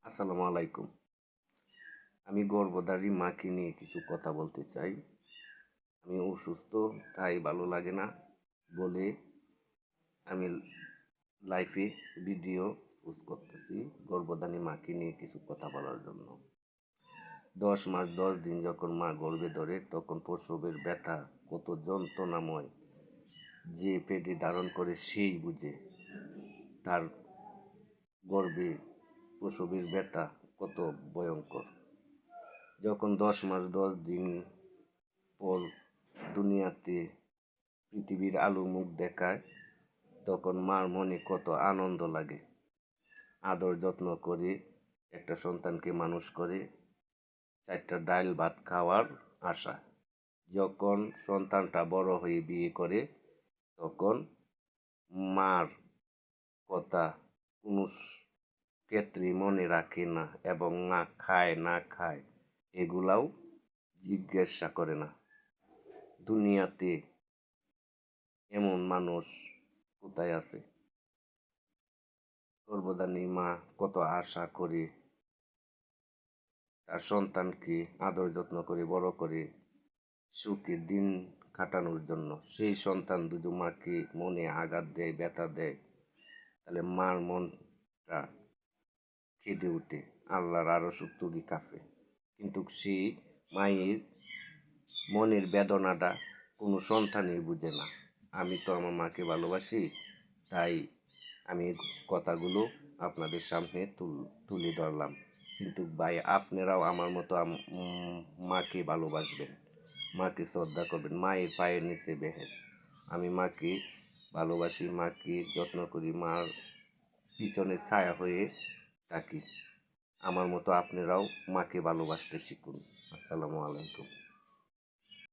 আসসালামু আলাইকুম। আমি গর্ভধারী মাকে নিয়ে কিছু কথা বলতে চাই। আমি অসুস্থ, তাই ভালো লাগে না বলে আমি লাইভে ভিডিও পোস্ট করতেছি গর্ভধারী মাকে নিয়ে কিছু কথা বলার জন্য। 10 মাস 10 দিন যখন মা গর্ভে ধরে তখন প্রসবের ব্যথা কত যন্ত্রণাময়, যে পেটে ধারণ করে সেই বুঝে তার গর্ভে প্রসবের ব্যথা কত ভয়ঙ্কর। যখন 10 মাস 10 দিন পর দুনিয়াতে পৃথিবীর আলো মুখ দেখায় তখন মার মনে কত আনন্দ লাগে। আদর যত্ন করে একটা সন্তানকে মানুষ করে 4টা ডাল ভাত খাওয়ার আশা। যখন সন্তানটা বড় হয়ে বিয়ে করে তখন মার কথা কোনো ক্ষেত্রে মনে রাখে না এবং মা খায় না খায় এগুলাও জিজ্ঞাসা করে না। দুনিয়াতে এমন মানুষ কোথায় আছে? গর্ভধারী মা কত আশা করে তার সন্তানকে আদর যত্ন করে বড় করে সুখে দিন কাটানোর জন্য। সেই সন্তান যদি মাকে মনে আঘাত দেয়, ব্যথা দেয়, তাহলে মার মনটা কেঁদে ওঠে, আল্লাহর আরশ তুলি কাঁপে। কিন্তু সেই মায়ের মনের বেদনাটা কোনো সন্তানই বুঝে না। আমি তো আমার মাকে ভালোবাসি, তাই আমি কথাগুলো আপনাদের সামনে তুলে ধরলাম। কিন্তু ভাই, আপনারাও আমার মতো মাকে ভালোবাসবেন, মাকে শ্রদ্ধা করবেন। মায়ের পায়ের নিচে বেহেশত। আমি মাকে ভালোবাসি, মাকে যত্ন করি, মার পিছনে ছায়া হয়ে থাকি। আমার মতো আপনারাও মাকে ভালোবাসতে শিখুন। আসসালামু আলাইকুম।